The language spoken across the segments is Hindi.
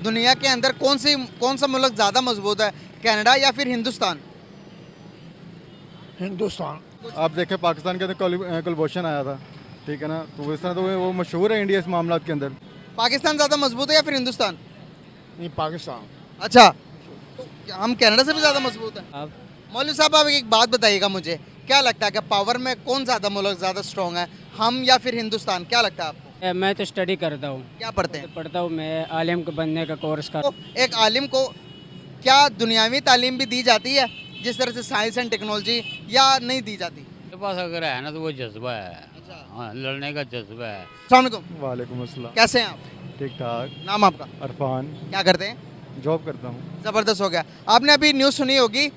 दुनिया के अंदर कौन सा मुल्क ज़्यादा मजबूत है, कनाडा या फिर हिंदुस्तान? हिंदुस्तान। आप देखें पाकिस्तान के अंदर कुलभूषण आया था, ठीक है ना, तो इस तरह तो वो मशहूर है इंडिया इस मामला के अंदर। पाकिस्तान ज़्यादा मजबूत है या फिर हिंदुस्तान? नहीं, पाकिस्तान। अच्छा, तो हम कनाडा से भी ज़्यादा मजबूत है। आप मौलवी साहब, आप एक बात बताइएगा मुझे, क्या लगता है कि पावर में कौन ज़्यादा मुल्क ज़्यादा स्ट्रॉन्ग है, हम या फिर हिंदुस्तान? क्या लगता है आपको? मैं तो स्टडी करता हूँ, क्या पढ़ते हैं? पढ़ता हूँ, मैं आलिम को बनने का कोर्स कर। तो एक आलिम को क्या दुनियावी तालीम भी दी जाती है जिस तरह से साइंस एंड टेक्नोलॉजी, या नहीं दी जाती? के पास अगर है ना तो वो जज्बा है। अच्छा, हाँ, लड़ने का जज्बा है। अस्सलाम वालेकुम, वालेकुम अस्सलाम। कैसे हैं आप? ठीक ठाक। नाम आपका? अरफान। क्या करते हैं? जॉब करता हूँ। ज़बरदस्त हो गया। आपने अभी न्यूज़ सुनी होगी,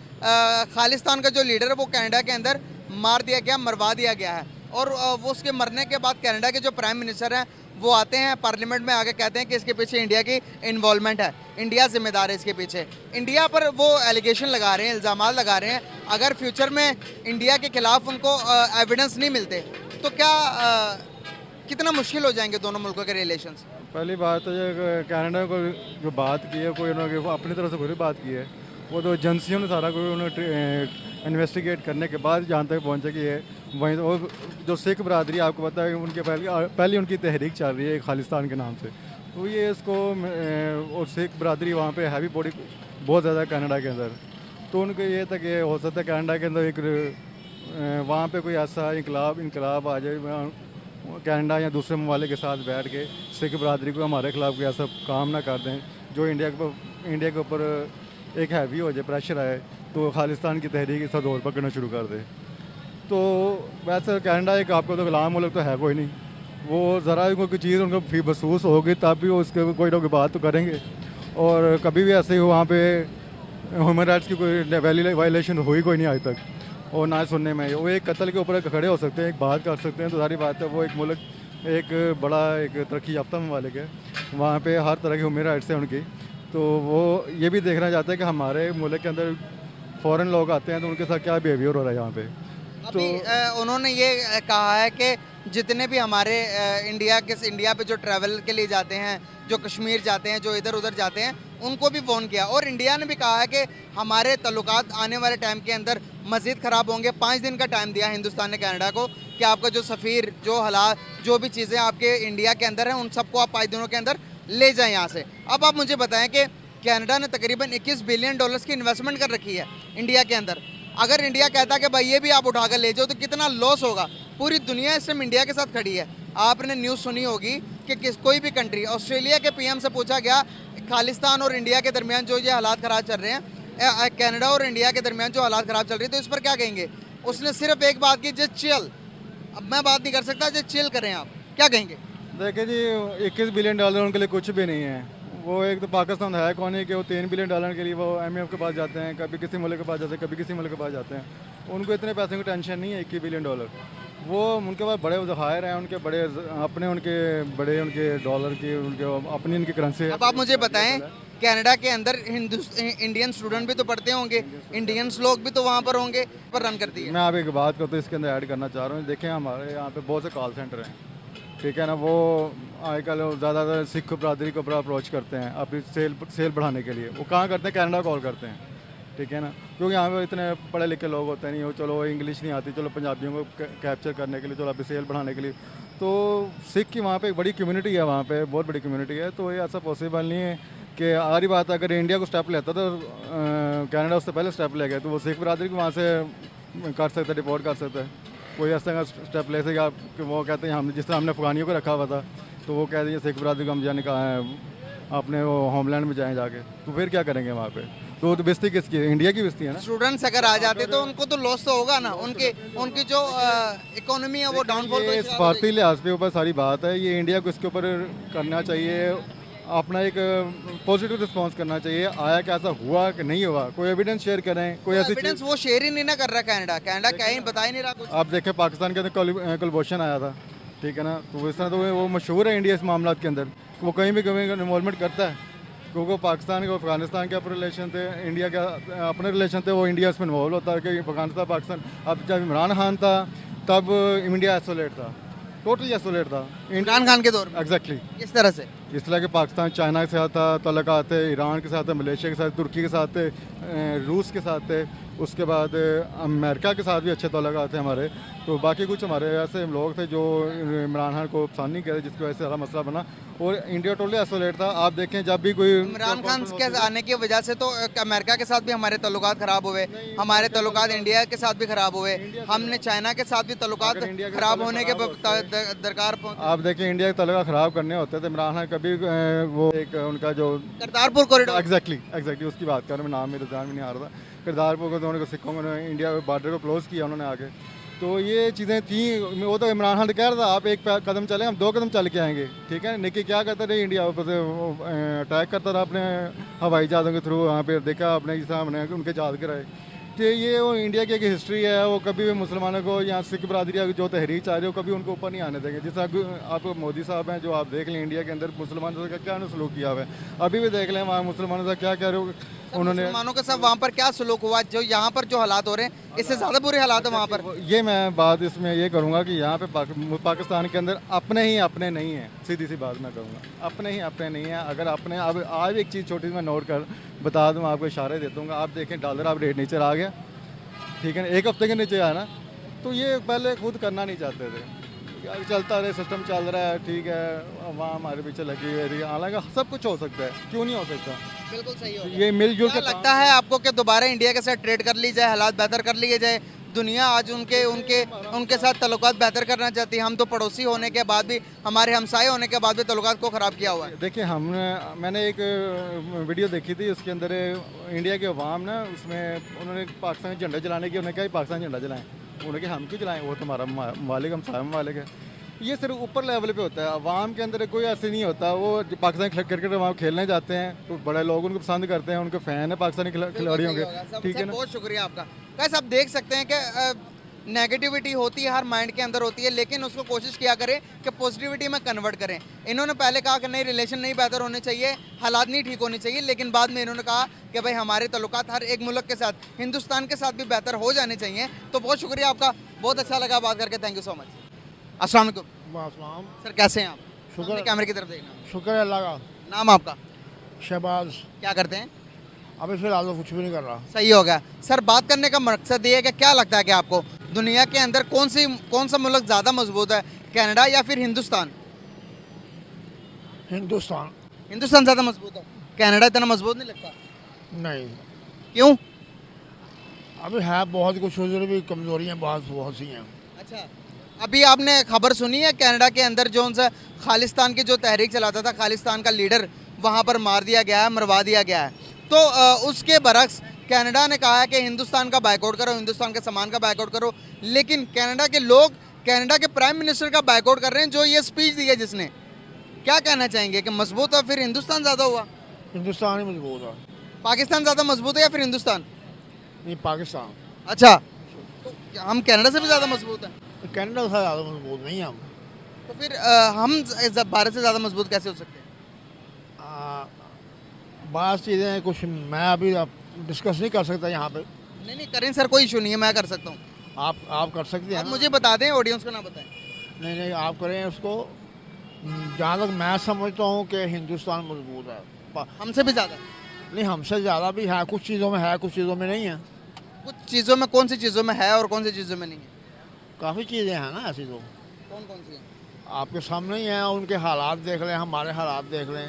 खालिस्तान का जो लीडर है वो कनाडा के अंदर मार दिया गया, मरवा दिया गया है, और वो उसके मरने के बाद कनाडा के जो प्राइम मिनिस्टर हैं वो आते हैं पार्लियामेंट में, आगे कहते हैं कि इसके पीछे इंडिया की इन्वॉल्वमेंट है, इंडिया जिम्मेदार है इसके पीछे। इंडिया पर वो एलिगेशन लगा रहे हैं, इल्ज़ाम लगा रहे हैं, अगर फ्यूचर में इंडिया के खिलाफ उनको एविडेंस नहीं मिलते तो क्या कितना मुश्किल हो जाएंगे दोनों मुल्कों के रिलेशंस? पहली बात तो ये कनाडा को जो बात की है, कोई उन्होंने अपनी तरफ से कोई बात की है, वो तो एजेंसियों ने सारा कोई उन्होंने इन्वेस्टिगेट करने के बाद जहाँ तक पहुँचे कि ये वहीं और जो सिख बरादरी आपको पता है उनके पहले उनकी तहरीक चल रही है खालिस्तान के नाम से, तो ये इसको और सिख बरादरी वहाँ पे हैवी बॉडी बहुत ज़्यादा है कनाडा के अंदर, तो उनको ये तक ये हो सकता है कनाडा के अंदर एक वहाँ पे कोई ऐसा इनकलाब आ जाए कनाडा या दूसरे ममालिक के साथ बैठ के सिख बरादरी को हमारे खिलाफ कोई ऐसा काम ना कर दें जो इंडिया के ऊपर एक हैवी हो जाए, प्रेशर आए, तो खालिस्तान की तहरीक इस दौर पकड़ना शुरू कर दे। तो वैसे कनाडा एक आपको तो गुलाम मुल्क तो है कोई नहीं, वो ज़रा कोई चीज़ उनको फी महसूस होगी तब भी वो उसके कोई ना कोई बात तो करेंगे, और कभी भी ऐसे ही वहाँ पे ह्यूमन राइट्स की कोई वायलेशन हुई कोई नहीं आज तक, और ना सुनने में वो एक कत्ल के ऊपर खड़े हो सकते हैं, एक बात कर सकते हैं, तो सारी बात है वो एक मुल्क एक बड़ा एक तरक्की याफ्ता ममालिक है, वहाँ पे हर तरह की ह्यूमन राइट्स है उनकी, तो वो ये भी देखना चाहते हैं कि हमारे मुल्क के अंदर फ़ॉरेन लोग आते हैं तो उनके साथ क्या बिहेवियर हो रहा है यहाँ पे। अभी उन्होंने ये कहा है कि जितने भी हमारे इंडिया पे जो ट्रैवल के लिए जाते हैं, जो कश्मीर जाते हैं, जो इधर उधर जाते हैं, उनको भी फ़ोन किया, और इंडिया ने भी कहा है कि हमारे तल्लुकात आने वाले टाइम के अंदर मज़ीद ख़राब होंगे। 5 दिन का टाइम दिया हिंदुस्तान ने कनाडा को कि आपका जो सफ़ीर, जो हालात, जो भी चीज़ें आपके इंडिया के अंदर हैं उन सबको आप 5 दिनों के अंदर ले जाएं यहाँ से। अब आप मुझे बताएं कि कनाडा ने तकरीबन $21 बिलियन की इन्वेस्टमेंट कर रखी है इंडिया के अंदर। अगर इंडिया कहता है कि भाई ये भी आप उठा कर ले जाओ तो कितना लॉस होगा। पूरी दुनिया इस टाइम इंडिया के साथ खड़ी है। आपने न्यूज़ सुनी होगी कि कोई भी कंट्री, ऑस्ट्रेलिया के पीएम से पूछा गया खालिस्तान और इंडिया के दरमियान जो ये हालात ख़राब चल रहे हैं, कनाडा और इंडिया के दरमियान जो हालात ख़राब चल रही है, तो इस पर क्या कहेंगे? उसने सिर्फ एक बात की, जस्ट चिल। अब मैं बात नहीं कर सकता, जस्ट चिल करें, आप क्या कहेंगे? देखिए जी, $21 बिलियन उनके लिए कुछ भी नहीं है। वो एक तो पाकिस्तान है कौन है कि वो $3 बिलियन के लिए वो IMF के पास जाते हैं, कभी किसी मुल्क के पास जाते हैं, कभी किसी मुल्क के पास जाते हैं, उनको इतने पैसे की टेंशन नहीं है। $21 बिलियन वो उनके पास बड़े ज़खायर हैं, उनके बड़े अपने उनके डॉलर की उनके अपनी उनकी करेंसी है। अब आप मुझे बताएं, कनाडा के अंदर इंडियन स्टूडेंट भी तो पढ़ते होंगे, इंडियंस लोग भी तो वहाँ पर होंगे, पर रन करती है। मैं आप एक बात करता हूँ इसके अंदर ऐड करना चाह रहा हूँ। देखें हमारे यहाँ पे बहुत से कॉल सेंटर हैं, ठीक है ना, वो आजकल ज़्यादातर सिख बरादरी को बड़ा अप्रोच करते हैं अपनी सेल बढ़ाने के लिए। वो कहाँ करते हैं? कनाडा कॉल करते हैं, ठीक है ना, क्योंकि यहाँ पे इतने पढ़े लिखे लोग होते नहीं हो, चलो इंग्लिश नहीं आती, चलो पंजाबियों को कैप्चर करने के लिए, चलो अपनी सेल बढ़ाने के लिए। तो सिख की वहाँ पे एक बड़ी कम्युनिटी है, वहाँ पे बहुत बड़ी कम्युनिटी है, तो ये ऐसा पॉसिबल नहीं है कि आरी बात अगर इंडिया को स्टेप लेता तो कनाडा उससे पहले स्टेप ले गए, तो वो सिख बरादरी को वहाँ से कर सकता है, रिपोर्ट कर सकता है। कोई ऐसा का स्टेप ले सके कि वो कहते हैं हम जिस तरह हमने अफगानियों को रखा हुआ था, तो वो कहते हैं सिख बरादरी को हम जाने का अपने वो होमलैंड में जाएँ जाके, तो फिर क्या करेंगे वहाँ पे? तो बेइज्जती किसकी है? इंडिया की बेइज्जती है ना। स्टूडेंट्स अगर आ जाते तो उनको तो लॉस तो होगा ना, उनकी जो इकोनॉमी है वो डाउनफॉल। ये स्वार्थी लिहाज पे ऊपर सारी बात है, ये इंडिया को इसके ऊपर करना चाहिए, अपना एक पॉजिटिव रिस्पांस करना चाहिए। आया क्या, ऐसा हुआ कि नहीं हुआ, कोई एविडेंस शेयर करें, कोई ऐसी एविडेंस वो शेयर ही नहीं ना कर रहा कनाडा कहीं बता ही नहीं रहा कुछ। आप देखें पाकिस्तान के अंदर कुलभूषण आया था, ठीक है ना, तो इस तरह तो वो मशहूर है इंडिया इस मामला के अंदर, वो कहीं भी इन्वॉल्वमेंट करता है, क्योंकि पाकिस्तान के अफगानिस्तान के अपने रिलेशन थे, इंडिया के अपने रिलेशन थे, वो इंडिया इसमें इन्वॉल्व होता है कि अफगानिस्तान पाकिस्तान। अब जब इमरान खान था तब इंडिया आइसोलेट था, टोटली आइसोलेट था इमरान खान के दौर में एग्जैक्टली। किस तरह से? इस तरह के पाकिस्तान चाइना के साथ था तल्लुकात थे, ईरान के साथ थे, मलेशिया के साथ, तुर्की के साथ थे, रूस के साथ थे, उसके बाद अमेरिका के साथ भी अच्छे तल्लुकात थे हमारे। तो बाकी कुछ हमारे ऐसे लोग थे जो इमरान खान को पसंद नहीं करे, जिसकी वजह से सारा मसला बना और इंडिया टोटली आइसोलेट था। आप देखें जब भी कोई इमरान खान के आने की वजह से तो अमेरिका के साथ भी हमारे तल्लुकात खराब हुए, हमारे तल्लुकात इंडिया के साथ भी खराब हुए, हमने चाइना के साथ भी तल्लुकात खराब होने के दरकार। आप देखें इंडिया के तल्लुकात खराब करने होते थे, इमरान खान कभी वो एक उनका जो करतारपुर कॉरिडोर एग्जैक्टली उसकी बात कर रहा हूँ, नाम मेरे ध्यान में नहीं आ रहा था। करतारपुर को उन्होंने सिखों ने इंडिया बॉर्डर को क्लोज किया उन्होंने आके। तो ये चीज़ें थी, वो तो इमरान खान कह रहा था आप एक कदम चले हम 2 कदम चल के आएंगे, ठीक है। निकी क्या करता रहे इंडिया ऊपर से अटैक करता रहा अपने हवाई जहाज़ों के थ्रू, वहाँ पे देखा आपने जिस हमने उनके जहाज़ गिराए। तो ये वो इंडिया की एक हिस्ट्री है, वो कभी भी मुसलमानों को या सिख बरादरी जो तहरीक चाह रही है वो कभी उनको ऊपर नहीं आने देंगे। जैसे आप मोदी साहब हैं जो आप देख लें इंडिया के अंदर मुसलमानों का क्या सलूक किया हुआ है, अभी भी देख लें वहाँ मुसलमानों से क्या कह रहे हो उन्होंने। मुसलमानों के साथ वहाँ पर क्या सलूक हुआ जो यहाँ पर जो हालात हो रहे हैं इससे ज़्यादा बुरे हालात है वहाँ पर? ये मैं बात इसमें ये करूँगा कि यहाँ पे पाकिस्तान के अंदर अपने ही अपने नहीं है, सीधी सी बात मैं कहूँगा, अपने ही अपने नहीं है। अगर अपने अब आज एक चीज़ छोटी सी मैं नोट कर बता दूँ, आपको इशारे देता हूँ। आप देखें डॉलर आप रेट नीचे आ गया, ठीक है ना, 1 हफ्ते के नीचे आया ना, तो ये पहले खुद करना नहीं चाहते थे, चलता रहे सिस्टम चल रहा है, ठीक है, वहाँ हमारे पीछे लगी हुई है। हालांकि सब कुछ हो सकता है, क्यों नहीं हो सकता, बिल्कुल सही हो। ये मिलजुल के लगता है आपको कि दोबारा इंडिया के साथ ट्रेड कर ली जाए, हालात बेहतर कर लिए जाए? दुनिया आज उनके उनके उनके साथ तल्लुकात बेहतर करना चाहती है। हम तो पड़ोसी होने के बाद भी, हमारे हमसाए होने के बाद भी तल्लुकात को ख़राब किया हुआ है। देखिए मैंने एक वीडियो देखी थी, उसके अंदर इंडिया के अवाम ना, उसमें उन्होंने पाकिस्तान झंडा जलाने की, उन्होंने कहा पाकिस्तान झंडा जलाएं, उन्होंने कहा हम क्यों जलाएं, वो तो हमारा मालिक, हम साहब मालिक है। ये सिर्फ ऊपर लेवल पे होता है, अवाम के अंदर कोई ऐसे नहीं होता। वो पाकिस्तान क्रिकेट वहाँ खेलने जाते हैं तो बड़े लोग उनको पसंद करते हैं, उनके फ़ैन है पाकिस्तानी खिलाड़ियों के, ठीक है ना। बहुत शुक्रिया आपका। कैसे आप देख सकते हैं कि नेगेटिविटी होती है, हर माइंड के अंदर होती है, लेकिन उसको कोशिश किया करें कि पॉजिटिविटी में कन्वर्ट करें। इन्होंने पहले कहा कि नहीं, रिलेशन नहीं बेहतर होने चाहिए, हालात नहीं ठीक होने चाहिए, लेकिन बाद में इन्होंने कहा कि भाई हमारे तल्लुकात हर एक मुल्क के साथ, हिंदुस्तान के साथ भी बेहतर हो जाने चाहिए। तो बहुत शुक्रिया आपका, बहुत अच्छा लगा बात करके, थैंक यू सो मच। अस्सलाम वालेकुम सर, कैसे हैं आप? शुक्र। कैमरे की तरफ देखना। शुक्र है अल्लाह का। नाम आपका? शहबाज। क्या करते हैं? अभी फिलहाल तो कुछ भी नहीं कर रहा। सही हो गया सर। बात करने का मकसद ये है कि क्या लगता है कि आपको दुनिया के अंदर कौन सा मुल्क ज़्यादा मजबूत है, कनाडा या फिर हिंदुस्तान? हिंदुस्तान। हिंदुस्तान ज़्यादा मजबूत है, कनाडा इतना मजबूत नहीं लगता? नहीं, क्यों? अभी है बहुत कुछ, उधर भी कमजोरियाँ बहुत सी हैं। अच्छा, अभी आपने खबर सुनी है कनाडा के अंदर जो सा खालिस्तान की जो तहरीक चलाता था, खालिस्तान का लीडर वहाँ पर मार दिया गया है, मरवा दिया गया है। तो उसके बरक्स कनाडा ने कहा है कि हिंदुस्तान का बायकॉट करो, हिंदुस्तान के सामान का बायकॉट करो, लेकिन कनाडा के लोग कनाडा के प्राइम मिनिस्टर का बायकॉट कर रहे हैं जो ये स्पीच दी है जिसने। क्या कहना चाहेंगे कि मजबूत है फिर हिंदुस्तान ज़्यादा हुआ? हिंदुस्तान ही मजबूत है। पाकिस्तान ज़्यादा मजबूत है या फिर हिंदुस्तान? नहीं, पाकिस्तान। अच्छा, तो हम कनाडा से भी ज़्यादा मजबूत हैं? कनाडा से ज़्यादा मजबूत नहीं हम। तो फिर हम भारत से ज़्यादा मजबूत कैसे हो सकते हैं? बात चीज़ें हैं कुछ, मैं अभी डिस्कस नहीं कर सकता यहाँ पे। नहीं करें सर, कोई इशू नहीं है, मैं कर सकता हूँ। आप कर सकते हैं आप ना? मुझे बता दें, ऑडियंस को ना बताएं। नहीं, आप करें उसको। जहाँ तक मैं समझता हूँ कि हिंदुस्तान मजबूत है। हमसे भी ज़्यादा? नहीं, हमसे ज़्यादा भी है, कुछ चीज़ों में है, कुछ चीज़ों में नहीं है। कुछ चीज़ों में, कौन सी चीज़ों में है और कौन सी चीज़ों में नहीं है? काफ़ी चीज़ें हैं ना ऐसी, तो कौन सी है? आपके सामने ही हैं। उनके हालात देख लें, हमारे हालात देख लें।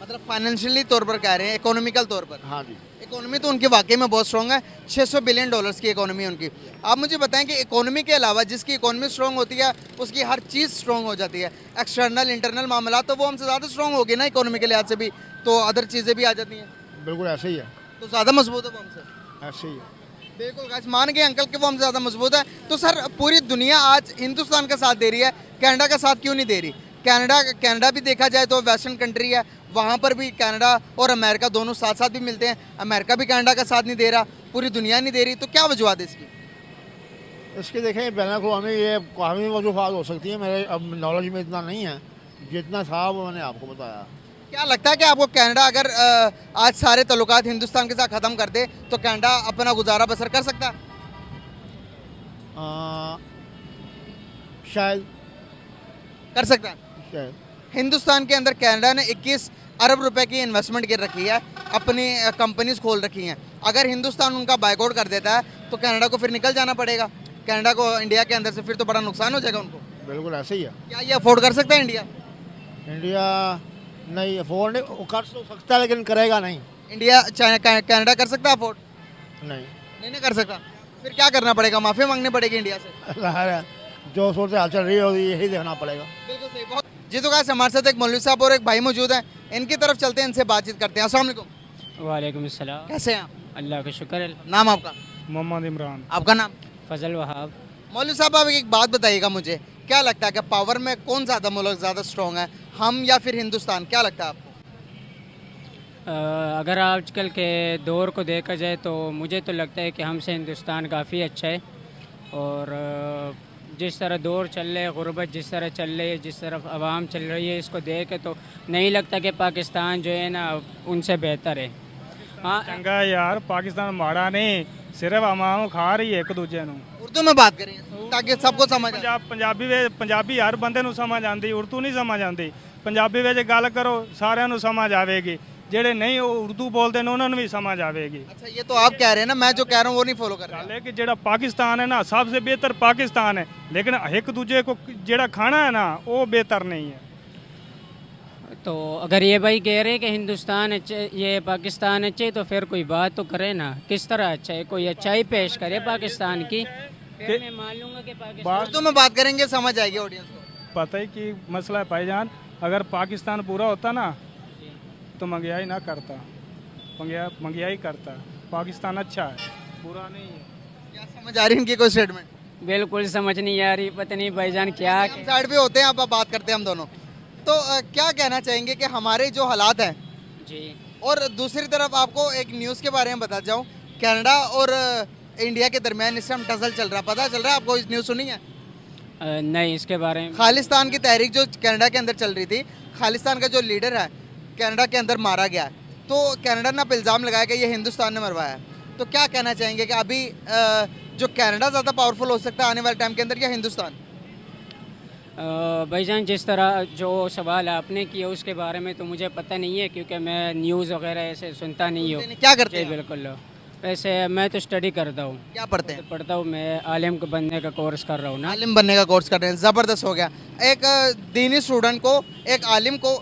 मतलब फाइनेंशियली तौर पर कह रहे हैं, इकोनॉमिकल तौर पर? हाँ जी। इकोनॉमी तो उनकी वाकई में बहुत स्ट्रॉन्ग है, $600 बिलियन की इकोनॉमी है उनकी। आप मुझे बताएं कि इकोनॉमी के अलावा जिसकी इकोनॉमी स्ट्रॉन्ग होती है उसकी हर चीज़ स्ट्रॉन्ग हो जाती है। एक्सटर्नल इंटरनल मामला तो वो हमसे ज़्यादा स्ट्रॉन्ग होगी ना इकोनॉमी के लिहाज से भी, तो अदर चीज़ें भी आ जाती हैं। बिल्कुल ऐसे ही है। तो ज़्यादा मजबूत है वो हमसे? ऐसे ही है। बिल्कुल गाइस, मान गए अंकल कि वो हमसे ज़्यादा मजबूत है। तो सर, पूरी दुनिया आज हिंदुस्तान का साथ दे रही है, कनाडा का साथ क्यों नहीं दे रही? कनाडा भी देखा जाए तो वेस्टर्न कंट्री है, वहाँ पर भी कनाडा और अमेरिका दोनों साथ साथ भी मिलते हैं। अमेरिका भी कनाडा का साथ नहीं दे रहा, पूरी दुनिया नहीं दे रही, तो क्या वजूहत है इसकी? इसके देखें बैन-अ-अक़वामी ये काफ़ी वजूहत हो सकती है, मेरे अब नॉलेज में इतना नहीं है, जितना था वो मैंने आपको बताया। क्या लगता है कि आपको कनाडा अगर आज सारे तल्लुकात हिंदुस्तान के साथ ख़त्म कर दे तो कनाडा अपना गुजारा बसर कर सकता है? शायद। कर सकता है। हिंदुस्तान के अंदर कनाडा ने 21 अरब रुपए की इन्वेस्टमेंट कर रखी है, अपनी कंपनीज खोल रखी हैं। अगर हिंदुस्तान उनका बाइकआउट कर देता है तो कनाडा को फिर निकल जाना पड़ेगा, कनाडा को इंडिया के अंदर से, फिर तो बड़ा नुकसान हो जाएगा उनको। बिल्कुल ऐसे ही है। क्या ये अफोर्ड कर सकता है इंडिया? इंडिया नहीं अफोर्ड नहीं, वो कर तो सकता है लेकिन करेगा नहीं। इंडिया कनाडा कर सकता है अफोर्ड? नहीं नहीं ना कर सकता। फिर क्या करना पड़ेगा? माफी मांगनी पड़ेगी इंडिया से। ज़ाहिर है, जो सूरत हाल चल रही है यही देखना पड़ेगा। बिल्कुल सही। बहुत जी। तो गाइस हमारे साथ एक मौलवी साहब और एक भाई मौजूद हैं, इनकी तरफ चलते हैं, इनसे बातचीत करते हैं। अस्सलाम वालेकुम। वालेकुम अस्सलाम। कैसे हैं आप? अल्लाह का शुक्र है। नाम आपका? मोहम्मद इमरान। आपका नाम? फजल वहाब। मौलवी साहब आप एक बात बताइएगा मुझे, क्या लगता है कि पावर में कौन ज़्यादा मुल्क ज़्यादा स्ट्रॉन्ग है, हम या फिर हिंदुस्तान? क्या लगता है आपको? अगर आजकल के दौर को देखा जाए तो मुझे तो लगता है कि हमसे हिंदुस्तान काफ़ी अच्छा है। और जिस तरह दौर चल रहे, गुर्बत जिस तरह चल रही है, जिस तरफ आवाम चल रही है, इसको देख के तो नहीं लगता कि पाकिस्तान जो है ना उनसे बेहतर है। हाँ चंगा यार, पाकिस्तान माड़ा नहीं, सिर्फ आवाम खा रही है एक दूजे ਨੂੰ। उर्दू में बात करें ताकि सबको समझ आए। ਪੰਜਾਬੀ ਹਰ ਬੰਦੇ ਨੂੰ ਸਮਝ ਆਉਂਦੀ, ਉਰਦੂ ਨਹੀਂ ਸਮਝ ਆਉਂਦੀ। ਪੰਜਾਬੀ ਵਿੱਚ ਗੱਲ ਕਰੋ ਸਾਰਿਆਂ ਨੂੰ ਸਮਝ ਆਵੇਗੀ, ਜਿਹੜੇ ਨਹੀਂ ਉਹ ਉਰਦੂ ਬੋਲਦੇ ਨੇ ਉਹਨਾਂ ਨੂੰ ਵੀ ਸਮਝ ਆਵੇਗੀ। अच्छा ये तो आप कह रहे हैं ना, मैं जो कह रहा हूँ वो नहीं फॉलो कर रहा। ਗੱਲ ਹੈ ਕਿ ਜਿਹੜਾ ਪਾਕਿस्तान है ना सबसे बेहतर पाकिस्तान है, लेकिन एक दूजे को ਜਿਹੜਾ खाना है ना वो बेहतर नहीं है। तो अगर ये भाई कह रहे हैं कि हिंदुस्तान अच्छा, ये पाकिस्तान अच्छे है, तो फिर कोई बात तो करे ना, किस तरह अच्छा है, कोई अच्छाई पेश करे पाकिस्तान की, फिर मैं मान लूँगा कि पाकिस्तान। उर्दू में बात करेंगे समझ आएगी ऑडियंस को। पता ही कि मसला है भाईजान, अगर पाकिस्तान पूरा होता ना तो महंगाई ना करता, महंगाई करता। पाकिस्तान अच्छा है, पूरा नहीं है। क्या समझ आ रही है इनकी कोई स्टेटमेंट? बिल्कुल समझ नहीं आ रही, पता नहीं भाईजान क्या हम साइड पे होते हैं, अब बात करते हैं हम दोनों। तो क्या कहना चाहेंगे कि हमारे जो हालात हैं, जी। और दूसरी तरफ आपको एक न्यूज़ के बारे में बता जाऊँ, कनाडा और इंडिया के दरमियान इस टाइम टसल चल रहा, पता चल रहा है आपको? इस न्यूज़ सुनी है? नहीं, इसके बारे में। खालिस्तान की तहरीक जो कनाडा के अंदर चल रही थी, खालिस्तान का जो लीडर है कनाडा के अंदर मारा गया है, तो कनाडा ने इल्ज़ाम लगाया कि ये हिंदुस्तान ने मरवाया है। तो क्या कहना चाहेंगे कि अभी जो कनाडा ज़्यादा पावरफुल हो सकता है आने वाले टाइम के अंदर या हिंदुस्तान? भाईजान जिस तरह जो सवाल आपने किया उसके बारे में तो मुझे पता नहीं है, क्योंकि मैं न्यूज़ वगैरह ऐसे सुनता नहीं हूँ। क्या करते जी हैं? बिल्कुल। वैसे मैं तो स्टडी करता हूँ, क्या पढ़ते हैं? पढ़ता हूँ, मैं आलिम को बनने का कोर्स कर रहा हूँ ना। आलिम बनने का कोर्स कर रहे हैं, ज़बरदस्त हो गया। एक दीनी स्टूडेंट को, एक आलिम को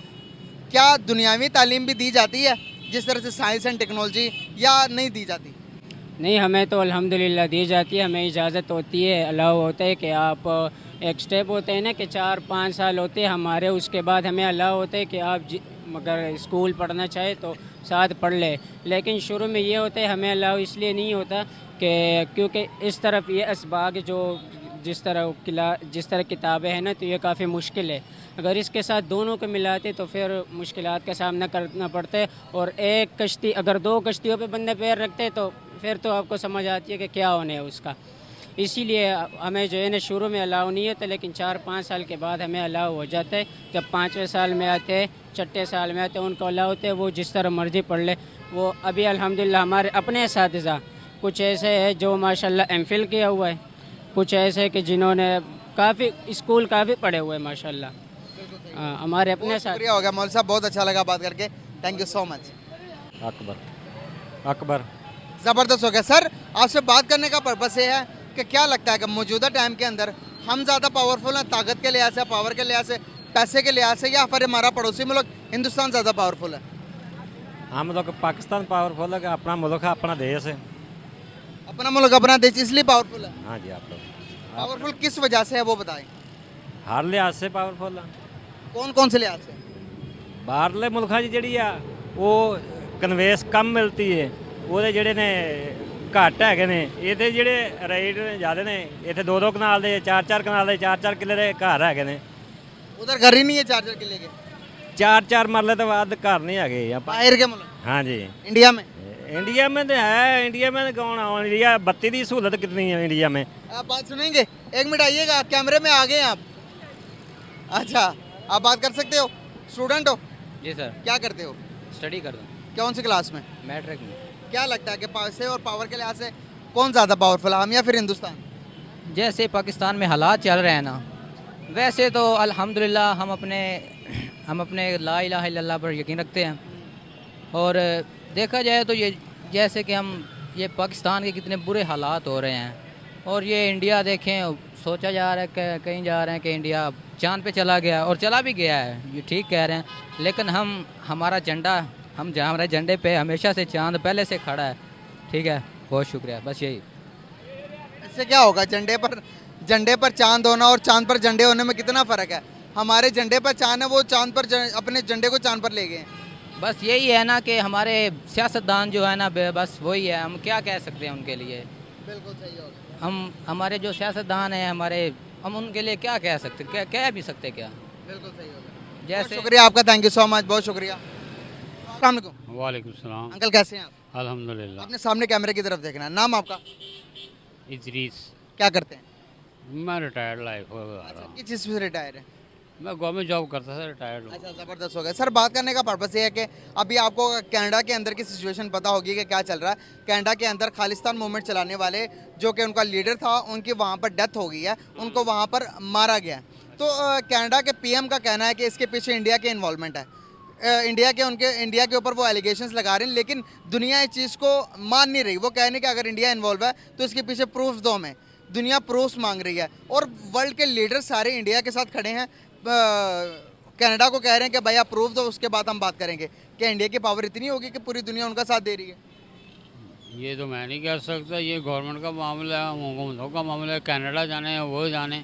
क्या दुनियावी तालीम भी दी जाती है जिस तरह से साइंस एंड टेक्नोलॉजी, या नहीं दी जाती? नहीं, हमें तो अल्हम्दुलिल्लाह दी जाती है, हमें इजाज़त होती है, अलाउ होता है कि आप, एक स्टेप होते हैं ना कि 4-5 साल होते हैं हमारे, उसके बाद हमें अलाउ होता है कि आप मगर स्कूल पढ़ना चाहे तो साथ पढ़ ले। लेकिन शुरू में ये होता है, हमें अलाउ इसलिए नहीं होता कि क्योंकि इस तरफ ये असबाग जो जिस तरह किताबें हैं ना, तो ये काफ़ी मुश्किल है। अगर इसके साथ दोनों को मिलाते तो फिर मुश्किलात का सामना करना पड़ता है। और एक कश्ती, अगर 2 कश्तियों पे बंदे पैर रखते तो फिर तो आपको समझ आती है कि क्या होने है उसका। इसीलिए हमें जो है ना शुरू में अलाउ नहीं होता, लेकिन 4-5 साल के बाद हमें अलाउ हो जाता है। जब 5वें साल में आते हैं, 6ठे साल में आते हैं, उनको अलाउ होते हैं, वो जिस तरह मर्ज़ी पढ़ ले। वो अभी अल्हम्दुलिल्लाह हमारे अपने असातिज़ा कुछ ऐसे हैं जो माशाल्लाह एमफिल किया हुआ है, कुछ ऐसे कि जिन्होंने काफ़ी स्कूल काफ़ी पढ़े हुए हैं माशाल्लाह। हमारे अपने साथ। शुक्रिया हो गया मौलवी साहब, बहुत अच्छा लगा बात करके, thank you so much. Akbar ज़बरदस्त हो गया। सर आपसे बात करने का पर्पस ये है कि क्या लगता है कि मौजूदा टाइम के अंदर हम ज़्यादा पावरफुल हैं ताकत के लिहाज से, पावर के लिहाज से, पैसे के लिहाज से, या फिर हमारा पड़ोसी मुल्क हिंदुस्तान ज़्यादा पावरफुल है? हम लोग पाकिस्तान पावरफुल है, अपना मुल्क है, अपना देश है। अपना मुल्क अपना देश इसलिए पावरफुल है? हाँ जी, आप लोग पावरफुल किस वजह से है वो बताएं। हर लिहाज से पावरफुल है। कौन कौन से लिहाज से? बाहरले मुल्कों की जी वो कन्वेस कम मिलती है, वो ਜਿਹੜੇ ਨੇ ਘੱਟ ਹੈਗੇ ਨੇ। ਇਹਦੇ ਜਿਹੜੇ ਰੇਟ ਜ਼ਿਆਦਾ ਨੇ, ਇੱਥੇ 2-2 ਕਨਾਲ ਦੇ, 4-4 ਕਨਾਲ ਦੇ, 4-4 ਕਿੱਲੇ ਦੇ ਘਰ ਹੈਗੇ ਨੇ। उधर घर ही नहीं है 4-4 किले के? 4-4 ਮਰਲੇ ਤੋਂ ਵੱਧ ਘਰ नहीं ਹੈਗੇ। बाहर के मुल्क? हाँ जी, इंडिया में? इंडिया में तो है, इंडिया में कौन, इंडिया बत्ती की सहूलत कितनी है इंडिया में। आप बात सुनेंगे? 1 मिनट आइएगा, कैमरे में आ गए आप। अच्छा, आप बात कर सकते हो? स्टूडेंट हो? जी सर, क्या करते हो? स्टडी करता हूँ कौन सी क्लास में? मैट्रिक में। क्या लगता है कि पैसे और पावर के लिहाज से कौन ज़्यादा पावरफुल है, हम या फिर हिंदुस्तान? जैसे पाकिस्तान में हालात चल रहे हैं ना, वैसे तो अल्हम्दुलिल्लाह हम अपने ला इलाहा इल्लल्लाह पर यकीन रखते हैं। और देखा जाए तो ये जैसे कि हम ये पाकिस्तान के कितने बुरे हालात हो रहे हैं, और ये इंडिया देखें, सोचा जा रहा है कि कहीं जा रहे हैं कि इंडिया चाँद पे चला गया, और चला भी गया है, ये ठीक कह रहे हैं। लेकिन हमारा झंडा हमारे झंडे पे हमेशा से चाँद पहले से खड़ा है। ठीक है, बहुत शुक्रिया, बस यही। इससे क्या होगा? झंडे पर चांद होना और चांद पर झंडे होने में कितना फ़र्क है? हमारे झंडे पर चांद है, वो चांद पर अपने झंडे को चांद पर ले गए हैं। बस यही है ना कि हमारे सियासतदान जो है ना, बस वही है, हम क्या कह सकते हैं उनके लिए। बिल्कुल सही होगा। हमारे जो सियासतदान हैं हम उनके लिए क्या कह सकते, कह भी सकते क्या? बिल्कुल सही होगा। जैसे शुक्रिया आपका, थैंक यू सो मच, बहुत शुक्रिया। अस्सलाम वालेकुम। वालेकुम सलाम। अंकल कैसे हैं आप? अल्हम्दुलिल्लाह। अपने सामने कैमरे की तरफ देखना है। नाम आपका? इदरीस। क्या करते हैं? मैं रिटायर्ड लाइफ हो रहा हूँ। किस चीज़ से रिटायर है? मैं गवर्नमेंट जॉब करता था, रिटायर्ड हूँ। अच्छा, ज़बरदस्त हो गया सर। बात करने का पर्पस ये है कि अभी आपको कनाडा के अंदर की सिचुएशन पता होगी कि क्या चल रहा है। कनाडा के अंदर खालिस्तान मूवमेंट चलाने वाले जो कि उनका लीडर था, उनकी वहाँ पर डेथ हो गई है, उनको वहाँ पर मारा गया है। तो कनाडा के पीएम का कहना है कि इसके पीछे इंडिया के इन्वॉल्वमेंट है। इंडिया के ऊपर वो एलिगेशंस लगा रहे हैं, लेकिन दुनिया इस चीज़ को मान नहीं रही। वो कह रहे हैं कि अगर इंडिया इन्वॉल्व है तो इसके पीछे प्रूफ दो हमें। दुनिया प्रूफ मांग रही है, और वर्ल्ड के लीडर सारे इंडिया के साथ खड़े हैं। कनाडा को कह रहे हैं कि भाई आप प्रूफ दो, उसके बाद हम बात करेंगे। क्या इंडिया की पावर इतनी होगी कि पूरी दुनिया उनका साथ दे रही है? ये तो मैं नहीं कह सकता, ये गवर्नमेंट का मामला है, हुकूमतों का मामला है। कनाडा जाने या वो जाने,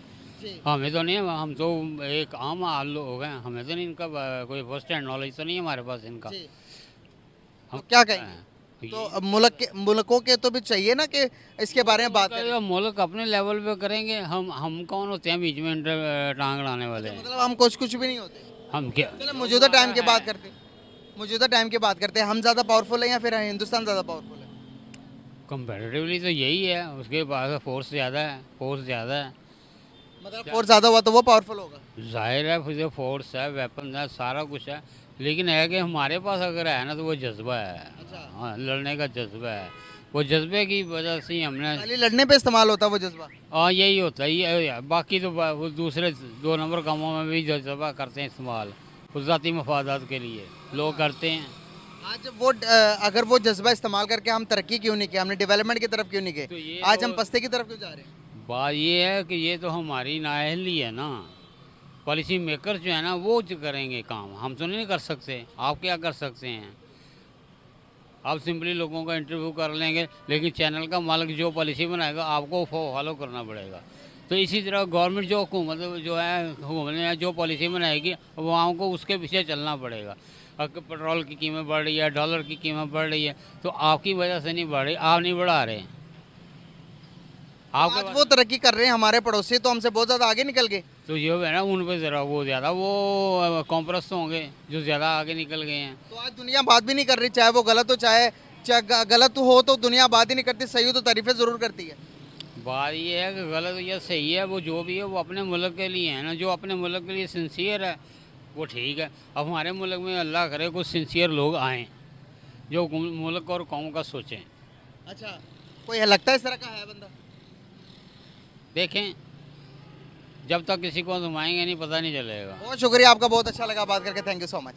हमें तो नहीं है। हम तो एक आम लोग हैं, हमें तो नहीं इनका कोई फर्स्ट हैंड नॉलेज तो नहीं है हमारे पास इनका। तो क्या कहेंगे? तो अब मुल्कों के तो भी चाहिए ना कि इसके बारे में बात करें। मुल्क अपने लेवल पे करेंगे, हम कौन होते हैं बीच में टांग लाने वाले? मतलब हम कुछ भी नहीं होते। हम क्या? चलो मौजूदा टाइम की बात करते हैं। मौजूदा टाइम की बात करते हैं। हम ज़्यादा पावरफुल हैं या फिर हिंदुस्तान ज़्यादा पावरफुल है? कंपैरेटिवली तो यही है, उसके पास फोर्स ज़्यादा है। मतलब फोर्स ज़्यादा हुआ तो वो पावरफुल होगा। जाहिर है, फिर फोर्स है, वेपन है, सारा कुछ है। लेकिन है कि हमारे पास अगर है ना तो वो जज्बा है। अच्छा। हाँ, लड़ने का जज्बा है। वो जज्बे की वजह से ही हमने। खाली लड़ने पे इस्तेमाल होता है वो जज्बा? हाँ, यही होता है। ये बाकी तो वो दूसरे 2 नंबर कामों में भी जज्बा करते हैं इस्तेमाल, खुद ज़ाती मफादात के लिए लोग करते हैं। आज वो अगर वो जज्बा इस्तेमाल करके हम तरक्की क्यों नहीं की, हमने डेवलपमेंट की तरफ क्यों नहीं तो गए? ये आज तो- हम पस्ते की तरफ क्यों जा रहे हैं? बात ये है कि ये तो हमारी नाअहली है ना। पॉलिसी मेकर जो है ना वो जो करेंगे काम, हम तो नहीं कर सकते। आप क्या कर सकते हैं? आप सिंपली लोगों का इंटरव्यू कर लेंगे, लेकिन चैनल का मालिक जो पॉलिसी बनाएगा आपको फॉलो करना पड़ेगा। तो इसी तरह गवर्नमेंट जो हुकूमत जो है, हुकूमत ने जो पॉलिसी बनाएगी वहाँ को उसके पीछे चलना पड़ेगा। अगर पेट्रोल की कीमत बढ़ रही है, डॉलर की कीमत बढ़ रही है, तो आपकी वजह से नहीं बढ़ रही, आप नहीं बढ़ा रहे। आज वो तरक्की कर रहे हैं, हमारे पड़ोसी तो हमसे बहुत ज़्यादा आगे निकल गए। तो ये है ना, उन पे ज़रा वो ज़्यादा वो कॉम्प्रेस तो होंगे जो ज़्यादा आगे निकल गए हैं। तो आज दुनिया बात भी नहीं कर रही, चाहे वो गलत हो चाहे गलत हो, तो दुनिया बात ही नहीं करती। सही हो तो तारीफें ज़रूर करती है। बात ये है कि गलत या सही है, वो जो भी है वो अपने मुल्क के लिए है ना। जो अपने मुल्क के लिए सिंसियर है वो ठीक है। अब हमारे मुल्क में अल्लाह करे कुछ सिंसियर लोग आएँ जो मुल्क और कौम का सोचें। अच्छा, कोई लगता है इस तरह का है बंदा? देखें, जब तक किसी को घुमाएंगे नहीं पता नहीं चलेगा। बहुत शुक्रिया आपका, बहुत अच्छा लगा बात करके, थैंक यू सो मच।